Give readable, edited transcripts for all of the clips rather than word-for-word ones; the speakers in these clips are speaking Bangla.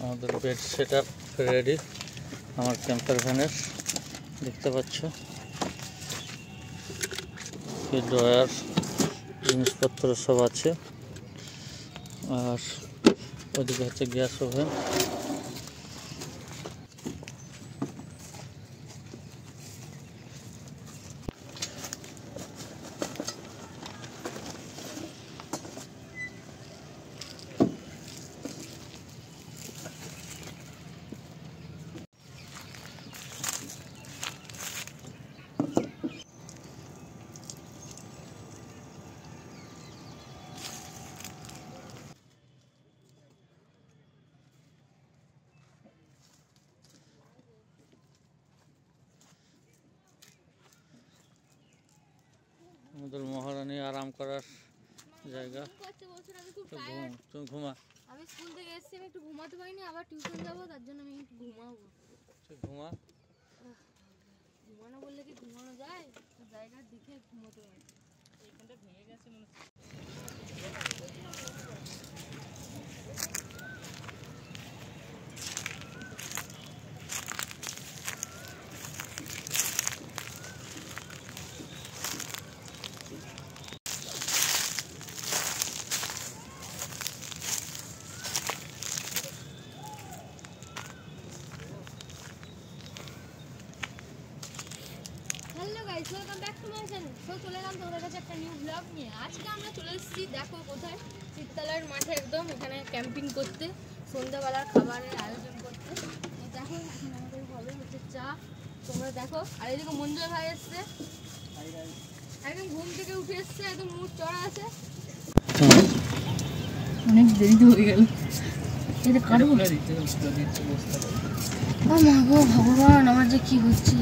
আমাদের বেড সেটআপ রেডি। আমার ক্যাম্পার ভ্যানের দেখতে পাচ্ছ, ড্রয়ার জিনিসপত্র সব আছে। আর ওদিকে হচ্ছে গ্যাস ওভেন। আমাদের মহারানী আরাম করার জায়গা। তুমি ঘুমা। আমি স্কুল থেকে এসেছি, আমি একটু ঘুমাতে পারিনি, আবার টিউশন যাবো, তার জন্য আমি একটু ঘুমাবো। ঘুমা। ঘুমানো বললে কি ঘুমানো যায়? জায়গা দেখে ঘুমোতে পারি। এইখানটা ভেঙে গেছে মনে হচ্ছে। Welcome back to my channel. তো চলে এলাম তোমাদের কাছে একটা নিউ ব্লগ নিয়ে। আজকে আমরা চলে এসেছি, দেখো কোথায়, শীততলার মাঠে একদম, এখানে ক্যাম্পিং করতে, সন্ধ্যাবেলার খাবারের আয়োজন করতে। দেখো এখন আমাদের হবে হচ্ছে চা, তোমরা দেখো। আর এদিকে মঞ্জুর ভাই এসছে, একদম ঘুম থেকে উঠে এসছে, একদম মুড চড়া আছে। অনেক দেরি হয়ে গেল। এটা কারো বলে দিতে ভগবান, আমার যে কি হচ্ছে।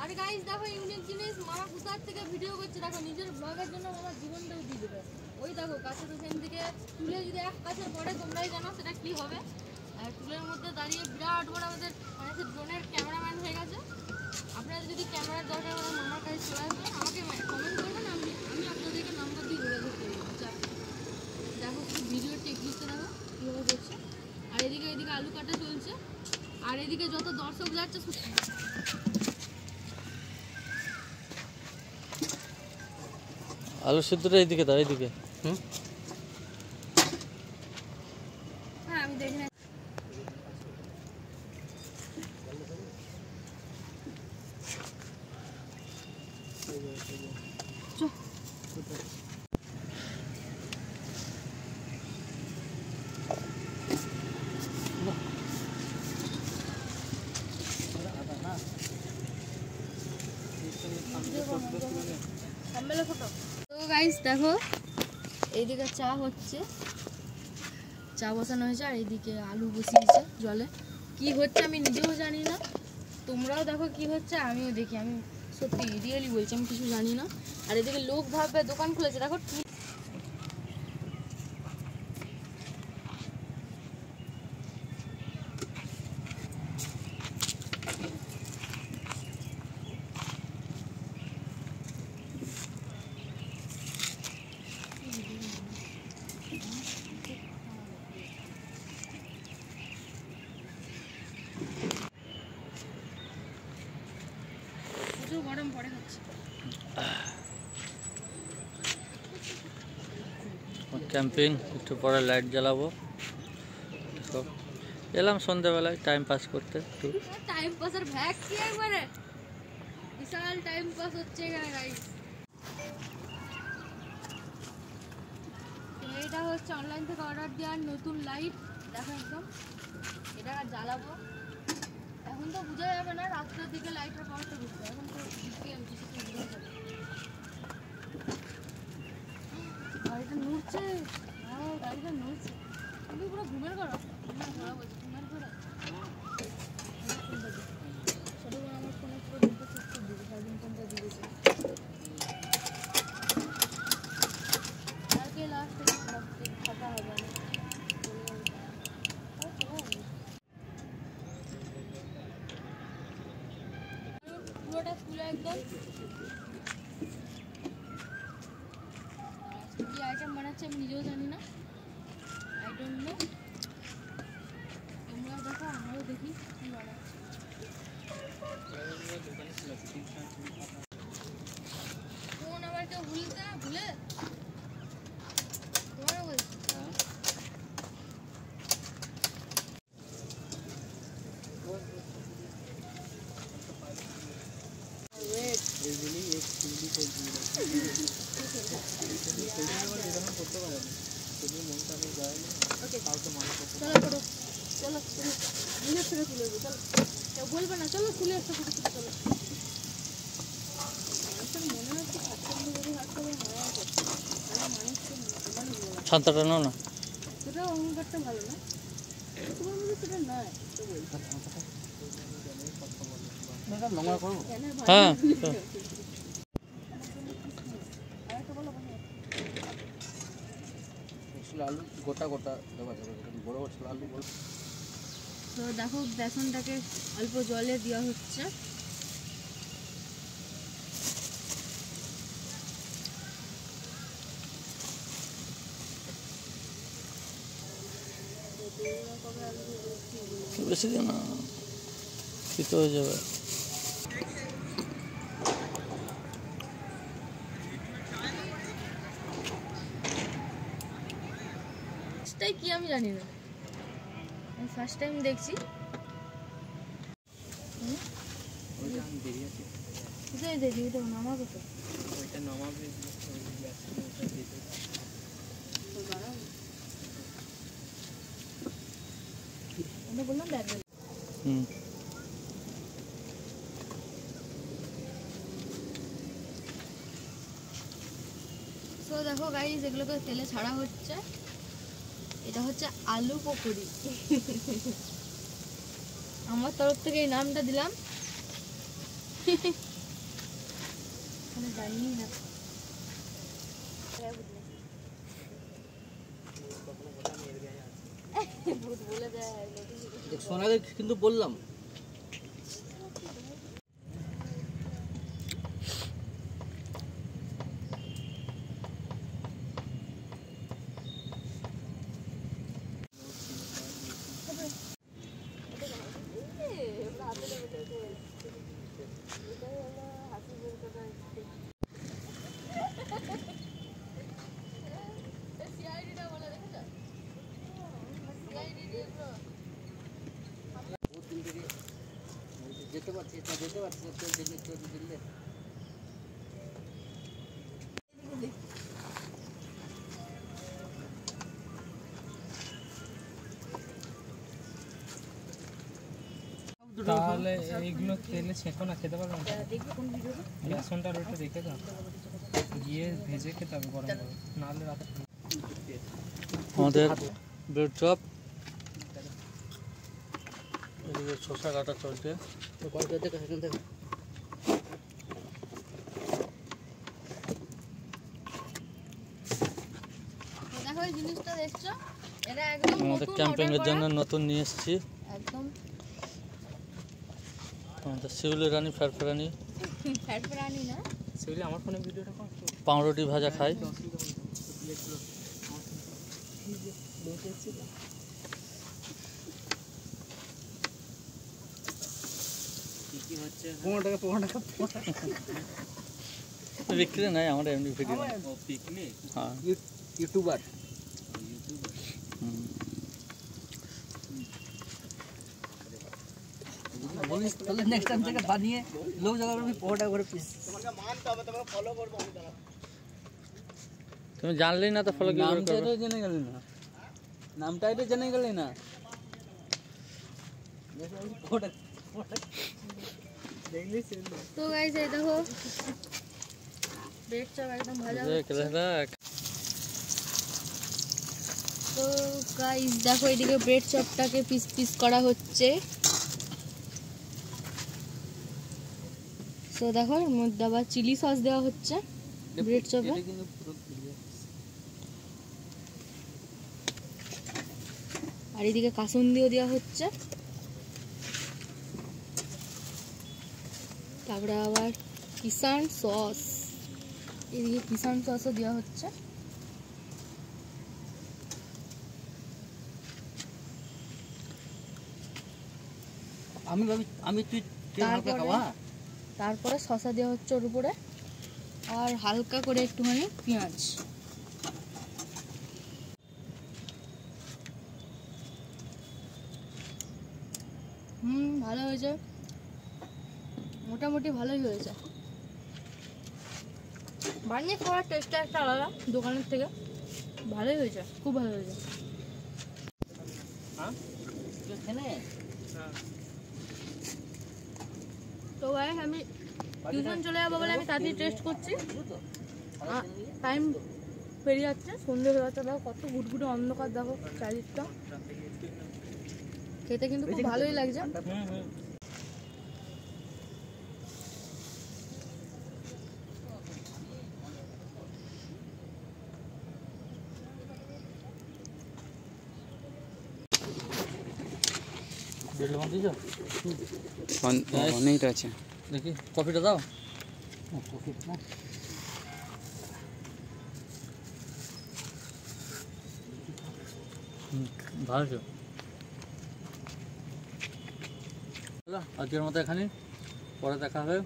আরে গাইস দেখো, ইউনিক জিনিস, মামা কোথার থেকে ভিডিও করছে দেখো, নিজের ব্লগের জন্য মামা জীবনটাও দিয়ে দেবে। ওই দেখো কাছে তো সেখান থেকে তুলে যদি এক কাছের পরে তোমরাই জানো সেটা কি হবে। আর টুলের মধ্যে দাঁড়িয়ে বিরাট বড় আমাদের মানে সে ড্রোনের ক্যামেরাম্যান হয়ে গেছে। আপনারা যদি ক্যামেরার দরকার হয় মামার কাছে চলে আসবেন, আমাকে কমেন্ট করবেন, আমি আপনাদেরকে নাম্বার দিয়ে ঘুরে ঘুরতে দেখো ভিডিও টেকনিকটা দেখো কীভাবে করছে। আর এদিকে আলু কাটা চলছে, আর এদিকে যত দর্শক যাচ্ছে আলু সিদ্ধটা এইদিকে দাও, এইদিকে। হ্যাঁ আমি দেখি না। তো গাইস দেখো, এইদিকে চা হচ্ছে, চা বসানো হয়েছে, আর এইদিকে আলু বসিয়েছে জলে। কি হচ্ছে আমি নিজেও জানি না, তোমরাও দেখো কি হচ্ছে, আমিও দেখি। আমি সত্যি রিয়েলি বলছি, আমি কিছু জানি না। আর এদিকে লোক ভাববে দোকান খুলেছে, দেখো গরম পড়ে হচ্ছে। ক্যাম্পিং, একটু পরে লাইট জ্বালাবো। এলাম সন্ধ্যাবেলায় টাইম পাস করতে। একটু টাইম পাসের ভ্যাক কি একবারে বিশাল টাইম পাস হচ্ছে এখানে গাইস। এটা হচ্ছে অনলাইন থেকে অর্ডার দেওয়ার নতুন লাইট, দেখো একদম এটা জ্বালাবো। এখন তো বোঝা যাবে না, রাত্রের দিকে লাইটের পাওয়ারটা বুঝতে, এখন তো গাড়িটা নড়ছে, গাড়িটা নড়ছে। তুমি পুরো ঘুমের করো, ঘুমের ঘোরা ছোটো আমার ফোনে পুরো দিনটা চেক করে দিবে, সারাদিন কোনটা দিয়েছে। কালকে লাস্ট ফাঁকা হবে না, পুরোটা খুলে একদম বানাচ্ছে আমি নিজেও জানি না, আই ডোন্ট নো। তোমরাও দেখো, আমরাও দেখি কি বানাচ্ছে। ফোন আবার কেউ ভুলে তোমারও বলছি। চলো খুলে ফেলে খুলে দেবো, চলো কেউ বলবে না, চলো খুলে একটা ফটো তুলে চলো। মানুষের মনে হচ্ছে স্বাচ্ছন্দ্য করে হাত করে মায়া করছে, মানুষকে ছাতাটা নাও না, সেটাও অহংকারটা ভালো না, তোমার মধ্যে সেটা নয়। হ্যাঁ আলু গোটা গোটা দেওয়া যাবে, বড় বড় আলু। তো দেখো বেসনটাকে অল্প জলে দেওয়া হচ্ছে, বেশি দিন না, শীত হয়ে যাবে। কি আমি জানি না, আমি ফার্স্ট টাইম দেখছি। কোথায় দেখি ওটা নামাবো তো, ওইটা নামাবে আমি বললাম দেখ। তো দেখো গাইস এগুলোকে তেলে ছাড়া হচ্ছে, এটা হচ্ছে আলু পকোড়ি। আমার তরফ থেকে এই নামটা দিলাম, জানি না। সোনাকে কিন্তু বললাম যেতে পারছি, যেতে পারছি দিল্লি। তাহলে এইগুলো তেলে ছেঁকো না, খেতে পারবে না। বেসনটা ওইটা রেখে দাও, গিয়ে ভেজে খেতে হবে গরম করে, নাহলে রাতে। আমাদের ব্রেড চপ, এদিকে শসা কাটা চলছে। দেখো এই জিনিসটা দেখছো, এটা একদম আমাদের ক্যাম্পিং এর জন্য নতুন নিয়ে এসেছি, একদম আমাদের শিউলি রানী ফ্যারফেরানি ফ্যাটফ্রানি না, সেগুলি আমার ফোনে ভিডিওটা কর। পাউরুটি ভাজা খাই। বিক্রি নাই, আমরা এমনি ভিডিও। হ্যাঁ ইউটিউবার বলিস তাহলে নেক্সট টাইম থেকে বানিয়ে লোক জায়গা আমি পোটা করে পিস মানতে হবে, তোমাকে ফলো করব আমি। দাঁড়া, তুমি জানলেই না তো ফলো কি করে করবে? নামটা জেনে গেলে না, নামটাই তো জেনে গেলে না। তো গাইস এই দেখো ব্রেড চপ একদম ভাজা হচ্ছে। তো গাইস দেখো এদিকে ব্রেড চপটাকে পিস পিস করা হচ্ছে। তো দেখো এর মধ্যে আবার চিলি সস দেওয়া হচ্ছে ব্রেড চপে। আর এদিকে কাসুন্দিও দেওয়া হচ্ছে, তারপরে আবার কিষান সস, এদিকে কিষান সসও দেওয়া হচ্ছে। আমি ভাবি আমি তুই হালকা খাওয়া। তারপরে শসা দেওয়া হচ্ছে ওর উপরে, আর হালকা করে একটুখানি পেঁয়াজ। ভালো হয়েছে, মোটামুটি ভালোই হয়েছে। বানিয়ে খাওয়ার টেস্টটা একটা আলাদা দোকানের থেকে, ভালোই হয়েছে, খুব ভালো হয়েছে। তো ভাই আমি টিউশন চলে যাবো বলে আমি তাড়াতাড়ি টেস্ট করছি, টাইম পেরিয়ে যাচ্ছে, সন্ধ্যে হয়ে যাচ্ছে। দেখো কত ঘুটঘুটে অন্ধকার, দেখো চারিদিকটা। খেতে কিন্তু খুব ভালোই লাগছে। অনেক আছে, দেখি কফিটা দাও। ভালো আছে। আজকের মতো এখানে, পরে দেখা হবে।